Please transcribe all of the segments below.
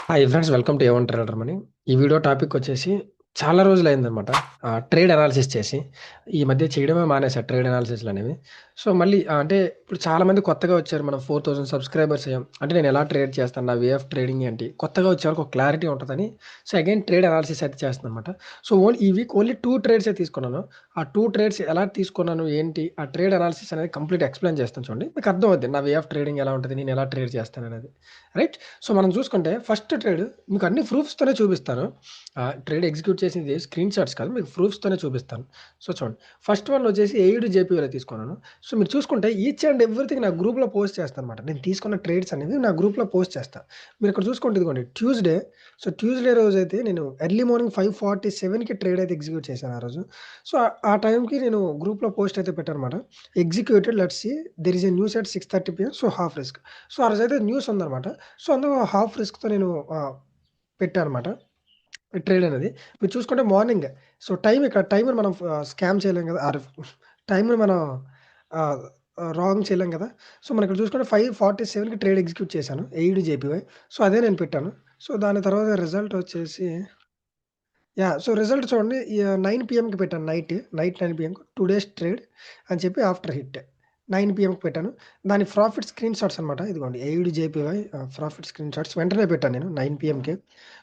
Hi friends, welcome to A1 trader money. ఈ video topic వచ్చేసి చాలా రోజులైందనమాట. ట్రేడ్ అనాలిసిస్ చేసి. ఈ మధ్య చేయడమే మానేసా ట్రేడ్ అనాలిసిస్‌లు అనేవి. సో, మళ్ళీ అంటే ఇప్పుడు చాలామంది కొత్తగా వచ్చారు. మనం 4000 సబ్స్క్రైబర్స్ అయ్యాం. అంటే నేను ఎలా ట్రేడ్ చేస్తాను? నా వే ఆఫ్ ట్రేడింగ్ ఏంటి? కొత్తగా వచ్చేవాళ్ళకి ఒక క్లారిటీ ఉంటదని సో, అగైన్ ట్రేడ్ అనాలిసిస్ అయితే చేస్తున్నాననమాట. సో, ఈ వీక్ ఓన్లీ 2 ట్రేడ్సే తీసుకున్నాను. ఆ 2 ట్రేడ్స్ ఎలా తీసుకున్నాను? ఏంటి? ఆ ట్రేడ్ అనాలిసిస్ అనేది కంప్లీట్ ఎక్స్‌ప్లెయిన్ చేస్తాను చూడండి. మీకు అర్థమవుద్ది. నా వే ఆఫ్ ట్రేడింగ్ ఎలా ఉంటది? నేను ఎలా ట్రేడ్ చేస్తాననేది. రైట్. సో, మనం చూసుకుంటే ఫస్ట్ ట్రేడ్ మీకు అన్ని ప్రూఫ్స్తోనే చూపిస్తాను. ట్రేడ్ ఎగ్జిక్యూట్ చేసింది స్క్రీన్ షాట్స్ కాదు, మీకు ప్రూఫ్స్తోనే చూపిస్తాను. సో, చూడండి. ఫస్ట్ వన్ వచ్చేసి ఏయుడు జేపీవైలో తీసుకున్నాను. సో, మీరు చూసుకుంటే ఈచ్ అండ్ ఎవ్రీథింగ్ నా గ్రూప్‌లో పోస్ట్ చేస్తానన్నమాట. నేను తీసుకున్న ట్రేడ్స్ అనేవి నా గ్రూప్‌లో పోస్ట్ చేస్తా. మీరు ఇక్కడ చూసుకుంటే ఇదిగోండి ట్యూస్‌డే. సో, ట్యూస్‌డే రోజైతే నేను ఎర్లీ మార్నింగ్ 5:47కి ట్రేడ్ అయితే ఎగ్జిక్యూట్ చేశాను ఆ రోజు. సో, ఆ టైంకి నేను గ్రూప్‌లో పోస్ట్ అయితే పెట్టానన్నమాట. Executed let's see there is a news at 6:30 PM. So, half risk. So, ఆ రోజైతే న్యూస్ ఉందన్నమాట. సో, అందులో హాఫ్ రిస్క్‌తో నేను పెట్టానన్నమాట. ట్రేడ్ అనేది. మీరు చూసుకుంటే మార్నింగ్. సో, టైమర్ మనం స్కామ్ చేయలేం కదా! టైమ్‌ని మనం ఆహ్, రాంగ్ చేయలేం కదా! సో, మనం ఇక్కడ చూసుకుంటే 5:47కి ట్రేడ్ ఎగ్జిక్యూట్ చేశాను. ఏయుడు జేపీవై. సో, అదే నేను పెట్టాను. సో, దాని తర్వాత రిజల్ట్ వచ్చేసి సో, రిజల్ట్ చూడండి. 9 పీఎంకి పెట్టాను నైట్ 9 పీఎంకి 2 డేస్ ట్రేడ్ అని చెప్పి ఆఫ్టర్ హిట్ 9 పీఎంకి పెట్టాను. దాని ప్రాఫిట్ స్క్రీన్ షాట్స్ అనమాట. ఇదిగోండి ఏయుడు జేపీవై ప్రాఫిట్ స్క్రీన్ షాట్స్ వెంటనే పెట్టాను నేను 9 పీఎంకి.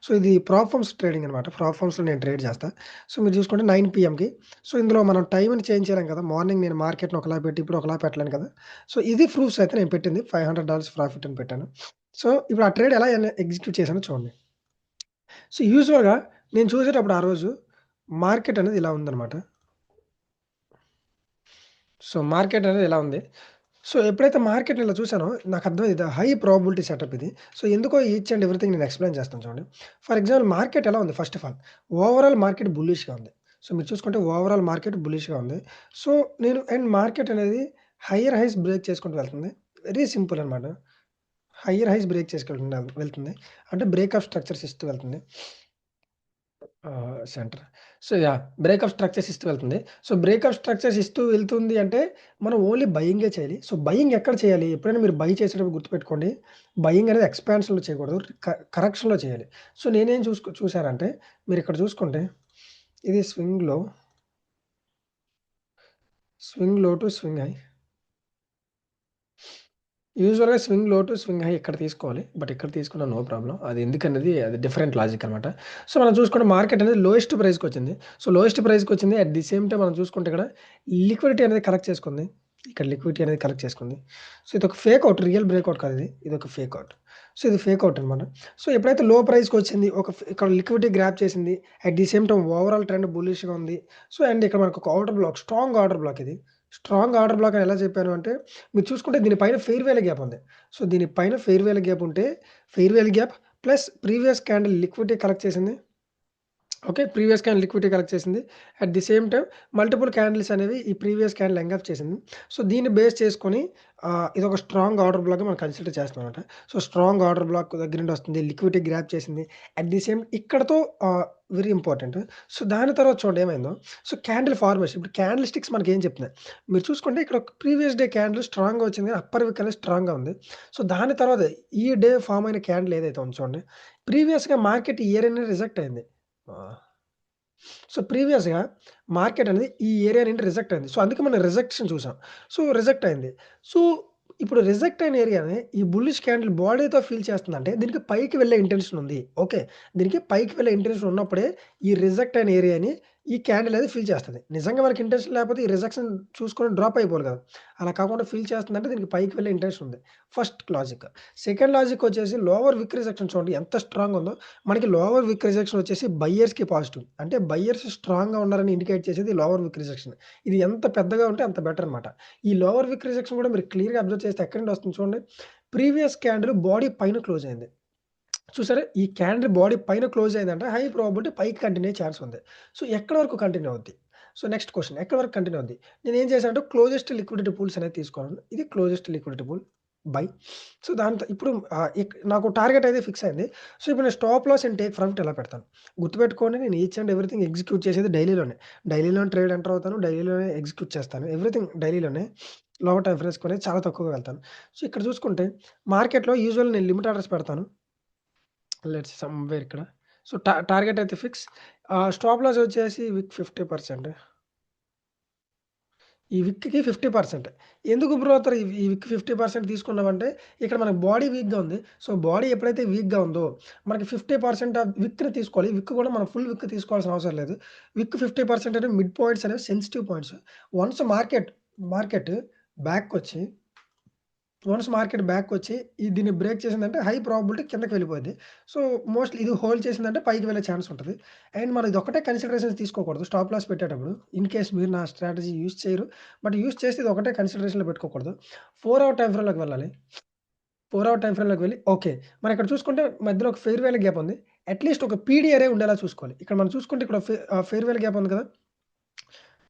సో, ఇది ప్రాప్‌ఫార్మ్స్ ట్రేడింగ్ అనమాట. ప్రాప్‌ఫార్మ్స్‌లో నేను ట్రేడ్ చేస్తా. సో, మీరు చూసుకుంటే 9 పీఎంకి. సో, ఇందులో మనం టైమ్‌ని చేంజ్ చేయలేం కదా! మార్నింగ్ నేను మార్కెట్‌ని ఒకలా పెట్టి ఇప్పుడు ఒకలా పెట్టలేను కదా! సో, ఇది ప్రూఫ్స్ అయితే నేను పెట్టింది. $500 ప్రాఫిట్ అని పెట్టాను. సో, ఇప్పుడు ఆ ట్రేడ్ ఎలా ఎగ్జిక్యూట్ చేశానో చూడండి. సో, యూజువల్‌గా నేను చూసేటప్పుడు ఆ రోజు మార్కెట్ అనేది ఇలా ఉందనమాట. సో, మార్కెట్ అనేది ఇలా ఉంది. సో, ఎప్పుడైతే మార్కెట్‌ని ఇలా చూసానో నాకు అర్థమైంది హై ప్రాబబిలిటీ సెటప్ ఇది. సో, ఎందుకో ఈచ్ అండ్ ఎవ్రీథింగ్ నేను ఎక్స్‌ప్లెయిన్ చేస్తాను చూడండి. ఫర్ ఎగ్జాంపుల్ మార్కెట్ ఎలా ఉంది first of all. Overall market బుల్లిష్‌గా ఉంది. సో, మీరు చూసుకుంటే ఓవరాల్ మార్కెట్ బుల్లిష్‌గా ఉంది. సో, మార్కెట్ అనేది హైయర్ హైస్ బ్రేక్ చేసుకుంటూ వెళ్తుంది. వెరీ సింపుల్ అనమాట. హైయర్ హైస్ బ్రేక్ చేసుకుంటూ వెళ్తుంది. అంటే బ్రేక్ ఆఫ్ స్ట్రక్చర్స్ ఇస్తూ వెళ్తుంది. సెంటర్. సో, బ్రేకప్ స్ట్రక్చర్స్ ఇస్తూ వెళ్తుంది. సో, బ్రేకప్ స్ట్రక్చర్స్ ఇస్తూ వెళ్తుంది అంటే, మనం ఓన్లీ బయింగే చేయాలి. సో, బయింగ్ ఎక్కడ చేయాలి? ఎప్పుడైనా మీరు బై చేసేటప్పుడు గుర్తుపెట్టుకోండి. బయింగ్ అనేది ఎక్స్‌పాన్షన్‌లో చేయకూడదు. కరెక్షన్‌లో చేయాలి. సో, నేనేం చూసానంటే, మీరిక్కడ చూసుకుంటే, ఇది swing low to swing high. యూజువల్‌గా swing low to swing high ఇక్కడ తీసుకోవాలి. బట్ ఇక్కడ తీసుకున్నా నో ప్రాబ్లమ్. అది డిఫరెంట్ లాజిక్ అనమాట. సో, మనం చూసుకుంటే మార్కెట్ అనేది లోయెస్ట్ ప్రైస్‌కొచ్చింది. సో, లోయెస్ట్ ప్రైస్‌కొచ్చింది. అట్ ది సేమ్ టైమ్ మనం చూసుకుంటే ఇక్కడ లిక్విడిటీ అనేది కలెక్ట్ చేసుకుంది. ఇక్కడ లిక్విడిటీ అనేది కలెక్ట్ చేసుకుంది. సో, ఇదొక ఫేక్ ఔట్. రియల్ బ్రేక్‌ఔట్ కాదు ఇది. ఇదొక ఫేక్ ఔట్. సో, ఇది ఫేక్ ఔట్ అనమాట. సో, ఎప్పుడైతే లో ప్రైస్‌కొచ్చింది ఇక్కడ లిక్విడిటీ గ్రాబ్ చేసింది. At the same time overall trend బుల్లిష్‌గా ఉంది. సో, అండ్ ఇక్కడ మనకు ఒక outer block, strong order block ఇది. స్ట్రాంగ్ ఆర్డర్ బ్లాక్ అని ఎలా చెప్పాను అంటే, మీరు చూసుకుంటే దీని పైన ఫెయిర్ వాల్యూ గ్యాప్ ఉంది. సో, దీని పైన ఫెయిర్ వాల్యూ గ్యాప్ ఉంటే, fair value gap plus previous candle liquidity collect చేసింది. Okay. Previous candle liquidity collect చేసింది. At the same time multiple candles అనేవి ఈ ప్రీవియస్ క్యాండిల్ ఎంగప్ చేసింది. సో, దీన్ని బేస్ చేసుకొని ఇదొక స్ట్రాంగ్ ఆర్డర్ బ్లాక్‌గా మనం కన్సిడర్ చేస్తామనమాట. సో, స్ట్రాంగ్ ఆర్డర్ బ్లాక్ దగ్గర నుండి వస్తుంది. లిక్విడిటీ గ్రాబ్ చేసింది. అట్ ది సేమ్ ఇక్కడతో వెరీ ఇంపార్టెంట్. సో, దాని తర్వాత చూడండి ఏమైందో. సో, క్యాండిల్ ఫార్మేషన్ ఇప్పుడు క్యాండిల్ స్టిక్స్ మనకేం చెప్తున్నాయి. మీరు చూసుకుంటే ఇక్కడ ప్రీవియస్ డే క్యాండిల్ స్ట్రాంగ్‌గా వచ్చింది గానీ అప్పర్ వీక్ అనేది స్ట్రాంగ్‌గా ఉంది. సో, దాని తర్వాత ఈ డే ఫార్మ్ అయిన క్యాండిల్ ఏదైతే ఉందో చూడండి. ప్రీవియస్‌గా మార్కెట్ ఇయర్ అనేది రిజెక్ట్ అయింది. ఆ! సో, ప్రీవియస్‌గా మార్కెట్ అనేది ఈ ఏరియా నుండి రిజెక్ట్ అయింది. సో, అందుకే మనం రిజెక్షన్ చూసాం. సో, రిజెక్ట్ అయింది. సో, ఇప్పుడు రిజెక్ట్ అయిన ఏరియాని ఈ బుల్లిష్ క్యాండిల్ బాడీతో ఫీల్ చేస్తుందంటే దీనికి పైకి వెళ్ళే ఇంటెన్షన్ ఉంది. ఓకే. దీనికి పైకి వెళ్ళే ఇంటెన్షన్ ఉన్నప్పుడే ఈ రిజెక్ట్ అయిన ఏరియాని ఈ క్యాండిల్ అనేది ఫీల్ చేస్తది. నిజంగా మనకి ఇంటెన్షన్ లేకపోతే ఈ రిజెక్షన్ చూసుకొని డ్రాప్ అయిపోవాలి కదా! అలా కాకుండా ఫీల్ చేస్తుందంటే దీనికి పైకి వెళ్ళే ఇంటెన్షన్ ఉంది. First logic. సెకండ్ లాజిక్ వచ్చేసి లోవర్ విక్ రిజెక్షన్ చూడండి ఎంత స్ట్రాంగ్‌గా ఉందో. మనకి లోవర్ విక్ రిజెక్షన్ వచ్చేసి బయ్యర్స్‌కి పాజిటివ్. అంటే బయ్యర్స్ స్ట్రాంగ్‌గా ఉన్నారని ఇండికేట్ చేసేది లోవర్ విక్ రిజెక్షన్. ఇది ఎంత పెద్దగా ఉంటే అంత బెటర్ అనమాట. ఈ లోవర్ విక్ రిజెక్షన్ కూడా మీరు క్లియర్‌గా అబ్జర్వ్ చేస్తే ఎక్కడి నుండి వస్తుంది చూడండి. ప్రీవియస్ క్యాండిల్ బాడీ పైన క్లోజ్ అయింది. చూసారా? ఈ క్యాండిల్ బాడీ పైన క్లోజ్ అయిందంటే హై ప్రాబబిలిటీ పైకి కంటిన్యూ అయ్యే ఛాన్స్ ఉంది. సో, ఎక్కడి వరకు కంటిన్యూ అవుద్ది? సో, నెక్స్ట్ క్వెషన్ ఎక్కడి వరకు కంటిన్యూ అవుద్ది? నేనేం చేశానంటే క్లోజెస్ట్ లిక్విడిటీ పూల్స్ అనేది తీసుకున్నాను. ఇది closest liquidity pool by. So, దాంతో ఇప్పుడు నాకు టార్గెట్ అయితే ఫిక్స్ అయింది. సో, ఇప్పుడు నేను stop loss and take profit ఎలా పెడతాను? గుర్తుపెట్టుకోండి నేను ఈచ్ అండ్ ఎవ్రీథింగ్ ఎగ్జిక్యూట్ చేసేది డైలీలోనే. డైలీలోనే ట్రేడ్ ఎంటర్ అవుతాను. డైలీలోనే ఎగ్జిక్యూట్ చేస్తాను. ఎవ్రీథింగ్ డైలీలోనే. లాంగ్ టైమ్ ఫ్రెస్‌కొనేది చాలా తక్కువగా వెళ్తాను. సో, ఇక్కడ చూసుకుంటే మార్కెట్‌లో యూజువల్ నేను లిమిట్ ఆర్డర్స్ పెడతాను. లెట్స్ సమ్‌వేర్ ఇక్కడ. సో, టార్గెట్ అయితే ఫిక్స్. స్టాప్ లాస్ వచ్చేసి విక్ 50%. ఈ విక్‌కి 50%. ఎందుకు బ్రోతర్ ఈ విక్ 50% తీసుకున్నామంటే, ఇక్కడ మనకు బాడీ వీక్‌గా ఉంది. సో, బాడీ ఎప్పుడైతే వీక్‌గా ఉందో, మనకి 50% ఆఫ్ విక్‌ని తీసుకోవాలి. విక్ కూడా మనం ఫుల్ విక్ తీసుకోవాల్సిన అవసరం లేదు. విక్ 50% అనేవి మిడ్ పాయింట్స్ అనేవి సెన్సిటివ్ పాయింట్స్. వన్స్ మార్కెట్ బ్యాక్‌కొచ్చి మార్కెట్ బ్యాక్‌కొచ్చి దీన్ని బ్రేక్ చేసిందంటే హై ప్రాబబిలిటీ కిందకి వెళ్ళిపోద్ది. సో, మోస్ట్‌లీ ఇది హోల్డ్ చేసిందంటే పైకి వెళ్ళే ఛాన్స్ ఉంటది. అండ్ మనం ఇదొక్కటే కన్సిడరేషన్స్ తీసుకోకూడదు స్టాప్ లాస్ పెట్టేటప్పుడు. ఇన్ కేస్ మీరు నా స్ట్రాటజీ యూజ్ చేయరు. బట్ యూజ్ చేస్తే ఇదొక్కటే కన్సిడరేషన్‌లో పెట్టుకోకూడదు. 4 అవర్ టైమ్ ఫ్రేమ్‌లోకి వెళ్ళాలి. 4 అవర్ టైమ్ ఫ్రేమ్‌లోకి వెళ్ళి ఓకే. మనమిక్కడ చూసుకుంటే మధ్యలో ఒక ఫెయిర్ వాల్యూ గ్యాప్ ఉంది. అట్‌లీస్ట్ ఒక పీడీ అరే ఉండేలా చూసుకోవాలి. ఇక్కడ మనం చూసుకుంటే ఇక్కడ ఫెయిర్ వాల్యూ గ్యాప్ ఉంది కదా!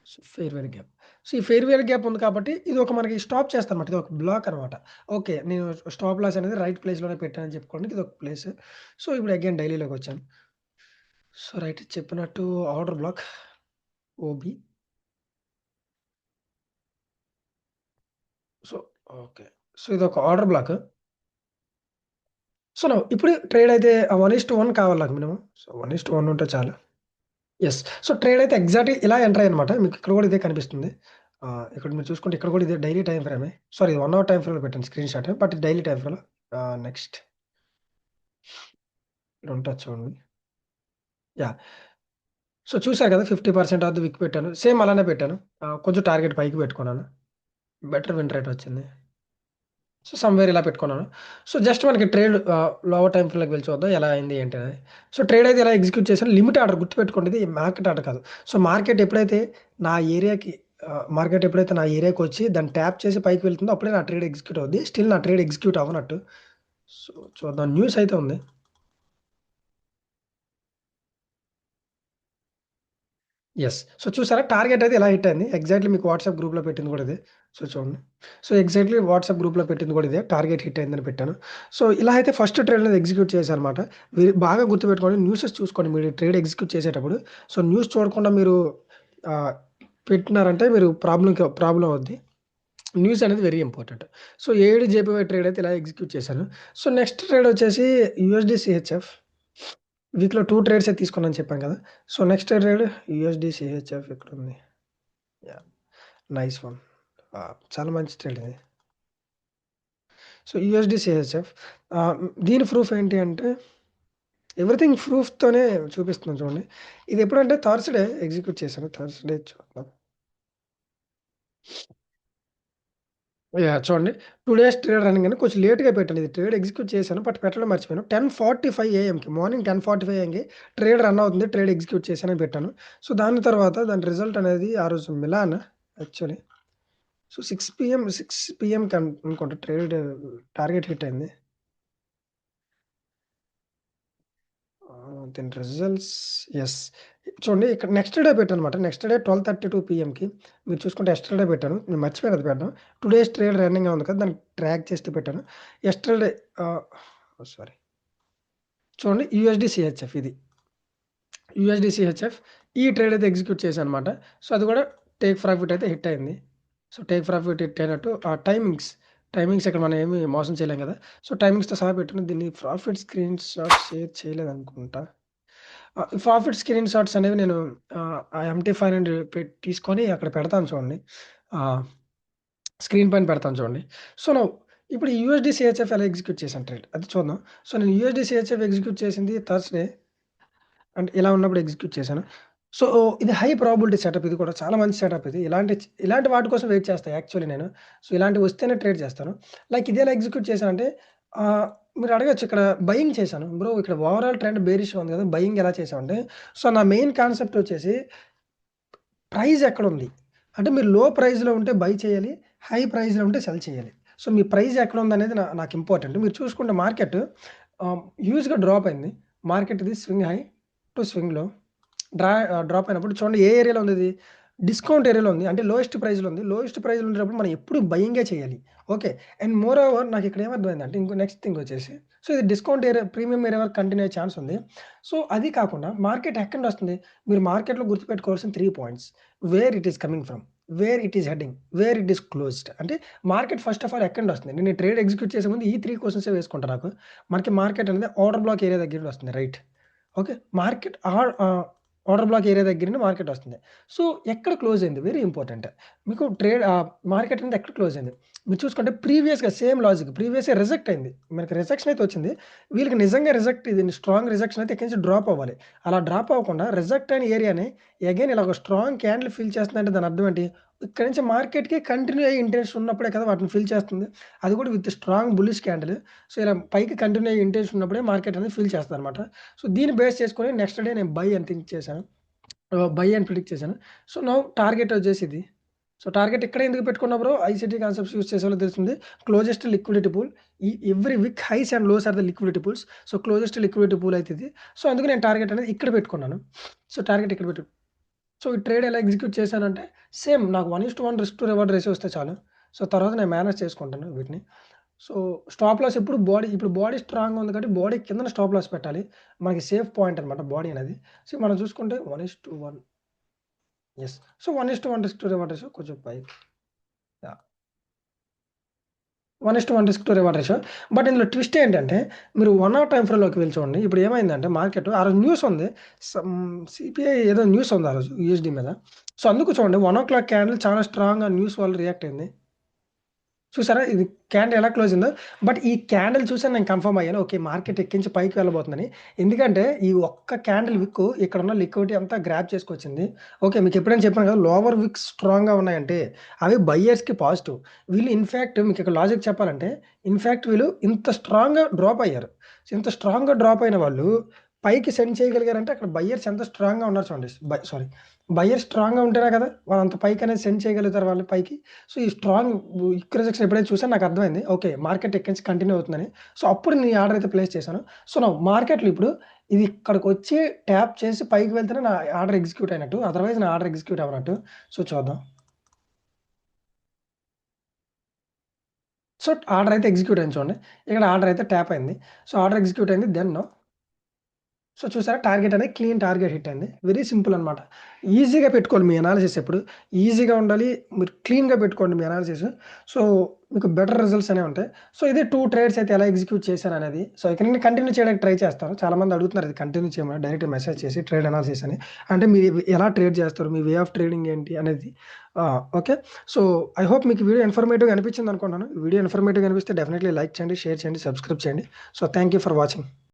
So, fair value gap. So, ఈ ఫెయిర్ వాల్యూ గ్యాప్ ఉంది కాబట్టి ఇది ఒక మనకి స్టాప్ చేస్తదనమాట. ఇది ఒక బ్లాక్ అనమాట. ఓకే. నేను స్టాప్ లాస్ అనేది రైట్ ప్లేస్‌లోనే పెట్టానని చెప్పుకోవడానికి ఇదొక ప్లేస్. సో, ఇప్పుడు అగైన్ డైలీలోకొచ్చాను. సో, రైట్ చెప్పినట్టు order black OB. So, okay. So, ఇదొక ఆర్డర్ బ్లాక్. సో, నౌ ఇప్పుడు ట్రేడ్ అయితే 1:1 కావాలి నాకు మినిమమ్. సో, 1:1 ఉంటే చాలు. యెస్. సో, ట్రేడ్ అయితే ఎగ్జాక్ట్‌గా ఇలా ఎంటర్ అయ్యానమాట. మీకు ఇక్కడ కూడా ఇదే కనిపిస్తుంది. ఇక్కడ మీరు చూసుకుంటే ఇక్కడ కూడా ఇదే డైలీ టైమ్ ఫ్రేమే. సారీ 1 అవర్ టైమ్ ఫ్రేమ్‌లో పెట్టాను స్క్రీన్‌షాట్. బట్ డైలీ టైమ్ ఫ్రేమ్‌లో. నెక్స్ట్ ఇక్కడ ఉంటది చూడండి. యాహ్! సో, చూసారు కదా! 50% ఆఫ్ ది విక్ పెట్టాను. సేమ్ అలానే పెట్టాను. కొంచెం టార్గెట్ పైకి పెట్టుకున్నాను. బెటర్ విన్ రేట్ వచ్చింది. సో, సమ్‌వేర్ ఇలా పెట్టుకున్నాను. సో, జస్ట్ మనకి ట్రేడ్ లోవర్ టైమ్ ఫ్రేమ్‌లోకి వెళ్లి చూద్దాం ఎలా అయింది ఏంటి అనేది. సో, ట్రేడ్ అయితే ఎలా ఎగ్జిక్యూట్ చేశాను. లిమిట్ ఆర్డర్ గుర్తుపెట్టుకోండి ఇది మార్కెట్ ఆర్డర్ కాదు. సో, నా ఏరియాకి మార్కెట్ ఎప్పుడైతే నా ఏరియాకొచ్చి దాన్ని ట్యాప్ చేసి పైకి వెళ్తుందో అప్పుడే నా ట్రేడ్ ఎగ్జిక్యూట్ అవుద్ది. స్టిల్ నా ట్రేడ్ ఎగ్జిక్యూట్ అవ్వనట్టు. సో, చూద్దాం న్యూస్ అయితే ఉంది. యెస్. సో, చూసారా టార్గెట్ అయితే ఇలా హిట్ అయింది. ఎగ్జాక్ట్‌లీ మీకు వాట్సాప్ గ్రూప్‌లో పెట్టింది కూడా ఇదే. సో, చూడండి. సో, ఎగ్జాక్ట్‌లీ వాట్సాప్ గ్రూప్‌లో పెట్టింది కూడా ఇదే. టార్గెట్ హిట్ అయిందని పెట్టాను. సో, ఇలా అయితే ఫస్ట్ ట్రేడ్ అనేది ఎగ్జిక్యూట్ చేశానన్నమాట. బాగా గుర్తుపెట్టుకోండి న్యూసెస్ చూసుకోండి మీరు ట్రేడ్ ఎగ్జిక్యూట్ చేసేటప్పుడు. సో, న్యూస్ చూడకుండా మీరు ఆహ్, పెట్టినారంటే మీరు ప్రాబ్లమ్ అవుద్ది. న్యూస్ అనేది వెరీ ఇంపార్టెంట్. సో, 7 జేపీవై ట్రేడ్ అయితే ఇలా ఎగ్జిక్యూట్ చేశాను. సో, నెక్స్ట్ ట్రేడ్ వచ్చేసి యూఎస్‌డీ సీహెచ్ఎఫ్. వీక్‌లో 2 ట్రేడ్సే తీసుకున్నానని చెప్పాను కదా! సో, నెక్స్ట్ ట్రేడ్ యూఎస్‌డీ సీహెచ్ఎఫ్ ఎక్కడుంది? యాహ్! Nice one. చాలా మంచి ట్రేడ్ ఇది. సో, యూఎస్‌డీ సీహెచ్ఎఫ్ దీని ప్రూఫ్ ఏంటి అంటే ఎవ్రీథింగ్ ప్రూఫ్‌తోనే చూపిస్తున్నాను చూడండి. ఇది ఎప్పుడంటే థర్స్‌డే ఎగ్జిక్యూట్ చేశాను. థర్స్‌డే చూద్దాం. యాహ్! చూడండి 2 డేస్ ట్రేడ్ రన్నింగ్ అని కొంచెం లేట్‌గా పెట్టాను. ఇది ట్రేడ్ ఎగ్జిక్యూట్ చేశాను. బట్ పెట్టడం మర్చిపోయాను. 10:45 ఏఎంకి మార్నింగ్ 10:45 ఏఎంకి ట్రేడ్ రన్ అవుతుంది. ట్రేడ్ ఎగ్జిక్యూట్ చేశానని పెట్టాను. సో, దాని తర్వాత దాని రిజల్ట్ అనేది ఆ రోజు మిలాన్ యాక్చువల్లీ. సో, 6 పీఎంకి అనుకుంటా ట్రేడ్ టార్గెట్ హిట్ అయింది. దీని రిజల్ట్స్ యెస్. చూడండి ఇక్కడ నెక్స్ట్ డే పెట్టానన్నమాట. నెక్స్ట్ డే 12:32 పీఎంకి మీరు చూసుకుంటే యెస్టర్‌డే పెట్టాను. నేను మర్చిపోయాను అది పెట్టడం. 2 డేస్ ట్రేడ్ రన్నింగ్‌గా ఉంది కదా! దాన్ని ట్రాక్ చేస్తూ పెట్టాను. యెస్టర్‌డే ఆహ్, సారీ చూడండి యూఎస్‌డీ సీహెచ్ఎఫ్ ఇది. యూఎస్‌డీ సీహెచ్ఎఫ్ ఈ ట్రేడ్ అయితే ఎగ్జిక్యూట్ చేశానన్నమాట. సో, అది కూడా టేక్ ప్రాఫిట్ అయితే హిట్ అయింది. సో, టేక్ ప్రాఫిట్ హిట్ అయినట్టు టైమింగ్స్ ఇక్కడ మనం ఏమి మోసం చేయలేం కదా! సో, టైమింగ్స్‌తో సహా పెట్టాను. దీన్ని ప్రాఫిట్ స్క్రీన్ షాట్ షేర్ చేయలేదనుకుంటా. ప్రాఫిట్ స్క్రీన్ షాట్స్ అనేవి నేను ఆ ఎంటీ 500 తీసుకొని అక్కడ పెడతాను చూడండి. ఆహ్, స్క్రీన్ పైన పెడతాను చూడండి. సో, నౌ ఇప్పుడు ఈ యూఎస్‌డీ సీహెచ్ఎఫ్ ఎలా ఎగ్జిక్యూట్ చేశాను ట్రేడ్ అది చూద్దాం. సో, నేను యూఎస్‌డీ సీహెచ్ఎఫ్ ఎగ్జిక్యూట్ చేసింది థర్స్‌డే. అంటే ఇలా ఉన్నప్పుడు ఎగ్జిక్యూట్ చేశాను. సో, ఇది హై ప్రాబబిలిటీ సెటప్ ఇది కూడా చాలా మంచి సెటప్ ఇది. ఇలాంటి వాటి కోసం వెయిట్ చేస్తా యాక్చువల్లీ నేను. సో, ఇలాంటివి వస్తేనే ట్రేడ్ చేస్తాను. లైక్ ఇది ఎలా ఎగ్జిక్యూట్ చేశానంటే ఆహ్, మీరు అడగొచ్చు ఇక్కడ బయింగ్ చేశాను. బ్రో ఇక్కడ ఓవరాల్ ట్రెండ్ బేరిష్‌గా ఉంది కదా! బయింగ్ ఎలా చేశావంటే, సో, నా మెయిన్ కాన్సెప్ట్ వచ్చేసి ప్రైస్ ఎక్కడుంది? అంటే మీరు లో ప్రైస్‌లో ఉంటే బై చేయాలి. హై ప్రైస్‌లో ఉంటే సెల్ చేయాలి. సో, మీ ప్రైస్ ఎక్కడుందనేది నాకు ఇంపార్టెంట్. మీరు చూసుకుంటే మార్కెట్ హ్యూజ్‌గా డ్రాప్ అయింది. మార్కెట్ ఇది స్వింగ్ హై టు స్వింగ్ లో. డ్రాప్ అయినప్పుడు చూడండి ఏ ఏరియాలో ఉంది ఇది? డిస్కౌంట్ ఏరియాలో ఉంది. అంటే లోయెస్ట్ ప్రైస్‌లో ఉంది. లోయెస్ట్ ప్రైస్‌లో ఉండేటప్పుడు మనం ఎప్పుడు బయింగే చేయాలి. ఓకే. అండ్ మోర్ ఓవర్ నాకిక్కడ ఏమర్థమైందంటే ఇంకో నెక్స్ట్ థింగ్ వచ్చేసి సో, ఇది డిస్కౌంట్ ఏరియా ప్రీమియం ఏరియా వరకు కంటిన్యూ అయ్యే ఛాన్స్ ఉంది. సో, అది కాకుండా మార్కెట్ ఎక్కడి నుండి వస్తుంది? మీరు మార్కెట్‌లో గుర్తుపెట్టుకోవాల్సిన 3 points. Where it is coming from. Where it is heading, where it is closed. అంటే మార్కెట్ ఫస్ట్ ఆఫ్ ఆల్ ఎక్కడి నుండి వస్తుంది? నేను ఈ ట్రేడ్ ఎగ్జిక్యూట్ చేసే ముందు ఈ 3 క్వెషన్సే వేసుకుంటా నాకు. మనకి మార్కెట్ అనేది ఆర్డర్ బ్లాక్ ఏరియా దగ్గర నుండి వస్తుంది. Right. Okay. Market order black area దగ్గర నుండి మార్కెట్ వస్తుంది. సో, ఎక్కడ క్లోజ్ అయింది? Very important. మీకు మార్కెట్ అనేది ఎక్కడ క్లోజ్ అయింది? మీరు చూసుకుంటే ప్రీవియస్‌గా సేమ్ లాజిక్ ప్రీవియస్‌గా రిజెక్ట్ అయింది. మనకి రిజెక్షన్ అయితే వచ్చింది. వీళ్ళకి నిజంగా ఇది స్ట్రాంగ్ రిజెక్షన్ అయితే ఇక్కడి నుంచి డ్రాప్ అవ్వాలి. అలా డ్రాప్ అవ్వకుండా రిజెక్ట్ అయిన ఏరియాని అగైన్ ఇలా ఒక స్ట్రాంగ్ క్యాండిల్ ఫిల్ చేస్తుందంటే దాని అర్థం ఏంటి? ఇక్కడి నుంచి మార్కెట్‌కి కంటిన్యూ అయ్యే ఇంటెన్షన్ ఉన్నప్పుడే కదా వాటిని ఫిల్ చేస్తుంది. అది కూడా with strong bullish candle. So, ఇలా పైకి కంటిన్యూ అయ్యే ఇంటెన్షన్ ఉన్నప్పుడే మార్కెట్ అనేది ఫిల్ చేస్తదనమాట. సో, దీన్ని బేస్ చేసుకొని నెక్స్ట్ డే నేను బై అని థింక్ చేశాను. బై అని ప్రిడిక్ట్ చేశాను. సో, నౌ టార్గెట్ వచ్చేసి ఇది. సో, టార్గెట్ ఇక్కడే ఎందుకు పెట్టుకున్నా బ్రో? ఐసీటీ కాన్సెప్ట్స్ యూజ్ చేసేవాళ్ళకి తెలుస్తుంది. Closest liquidity pool. Every wick highs and lows are the liquidity pools. So, closest liquidity pool అయితే ఇది. సో, అందుకు నేను టార్గెట్ అనేది ఇక్కడ పెట్టుకున్నాను. సో, టార్గెట్ ఇక్కడ సో, ఈ ట్రేడ్ ఎలా ఎగ్జిక్యూట్ చేశానంటే సేమ్ నాకు 1:1 రిస్క్ టు రివార్డ్ రేషియో వస్తే చాలు. సో, తర్వాత నేను మేనేజ్ చేసుకుంటాను వీటిని. సో, స్టాప్ లాస్ ఎప్పుడు ఇప్పుడు బాడీ స్ట్రాంగ్‌గా ఉంది కాబట్టి బాడీ కిందన స్టాప్ లాస్ పెట్టాలి. మనకి సేఫ్ పాయింట్ అనమాట బాడీ అనేది. సో, మనం చూసుకుంటే 1:1 yes. So, 1:1 risk to reward ratio కొంచెం పైకి. Yeah! 1:1 risk to reward ratio. But ఇందులో ట్విస్ట్ ఏంటంటే మీరు 1 అవర్ టైమ్ ఫ్రేమ్‌లోకి వెళ్లి చూడండి. ఇప్పుడు ఏమైందంటే మార్కెట్ ఆ రోజు న్యూస్ ఉంది. సీపీఐ ఏదో న్యూస్ ఉంది ఆ రోజు యూఎస్‌డీ మీద. సో, అందుకు చూడండి 1:00 క్యాండిల్ చాలా స్ట్రాంగ్‌గా న్యూస్ వల్ల రియాక్ట్ అయింది. చూసారా? ఇది క్యాండిల్ ఎలా క్లోజ్ అయిందో. బట్ ఈ క్యాండిల్ చూసాను నేను కన్ఫర్మ్ అయ్యాను. ఓకే. మార్కెట్ ఎక్కించి పైకి వెళ్ళబోతుందని. ఎందుకంటే ఈ ఒక్క క్యాండిల్ విక్ ఇక్కడున్న లిక్విడిటీ అంతా గ్రాబ్ చేసుకొచ్చింది. ఓకే. మీకు ఎప్పుడైనా చెప్పాను కదా! లోవర్ విక్స్ స్ట్రాంగ్‌గా ఉన్నాయంటే అవి బయ్యర్స్‌కి పాజిటివ్. వీళ్ళు ఇన్‌ఫాక్ట్ మీకు ఇక్కడ లాజిక్ చెప్పాలంటే వీళ్ళు ఇంత స్ట్రాంగ్‌గా డ్రాప్ అయ్యారు. సో, ఇంత స్ట్రాంగ్‌గా డ్రాప్ అయిన వాళ్ళు పైకి సెండ్ చేయగలిగారంటే అక్కడ బయ్యర్స్ ఎంత స్ట్రాంగ్‌గా ఉన్నారు చూడండి. బయ్యర్ స్ట్రాంగ్‌గా ఉంటేనే కదా! వాళ్ళంత పైకనేది సెండ్ చేయగలుగుతారు వాళ్ళు పైకి. సో, ఈ స్ట్రాంగ్ ఈక్వి రిజెక్షన్ ఎప్పుడైతే చూసానో నాకర్థమైంది. ఓకే. మార్కెట్ ఇక్కడి నుంచి కంటిన్యూ అవుతుందని. సో, అప్పుడు నేను ఈ ఆర్డర్ అయితే ప్లేస్ చేశాను. సో, మార్కెట్‌లో ఇప్పుడు ఇది ఇక్కడికొచ్చి ట్యాప్ చేసి పైకి వెళ్తేనే నా ఆర్డర్ ఎగ్జిక్యూట్ అయినట్టు. అదర్‌వైజ్ నా ఆర్డర్ ఎగ్జిక్యూట్ అవ్వనట్టు. సో, చూద్దాం. సో, ఆర్డర్ అయితే ఎగ్జిక్యూట్ అయింది చూడండి. ఇక్కడ ఆర్డర్ అయితే ట్యాప్ అయింది. సో, ఆర్డర్ ఎగ్జిక్యూట్ అయింది. సో, చూసారా టార్గెట్ అనేది క్లీన్ టార్గెట్ హిట్ అయింది. వెరీ సింపుల్ అనమాట. ఈజీగా పెట్టుకోవాలి మీ అనాలిసిస్ ఎప్పుడు. ఈజీగా ఉండాలి. మీరు క్లీన్‌గా పెట్టుకోండి మీ అనాలిసిస్. సో, మీకు బెటర్ రిజల్ట్స్ అనేవి ఉంటాయి. సో, ఇదే 2 ట్రేడ్స్ అయితే ఎలా ఎగ్జిక్యూట్ చేశాననేది. సో, ఇక నేను కంటిన్యూ చేయడానికి ట్రై చేస్తాను. చాలామంది అడుగుతున్నారు ఇది కంటిన్యూ చేయమని డైరెక్ట్ మెసేజ్ చేసి ట్రేడ్ అనాలిసిస్ అని. అంటే మీరు ఎలా ట్రేడ్ చేస్తారు? మీ వే ఆఫ్ ట్రేడింగ్ ఏంటి అనేది. ఓకే. సో, ఐ హోప్ మీకు వీడియో ఇన్ఫర్మేటివ్‌గా అనిపించింది అనుకుంటున్నాను. వీడియో ఇన్ఫర్మేటివ్‌గా అనిపిస్తే డెఫినెట్‌లీ లైక్ చేయండి, షేర్ చేయండి, సబ్స్క్రైబ్ చేయండి. So, thank you for watching.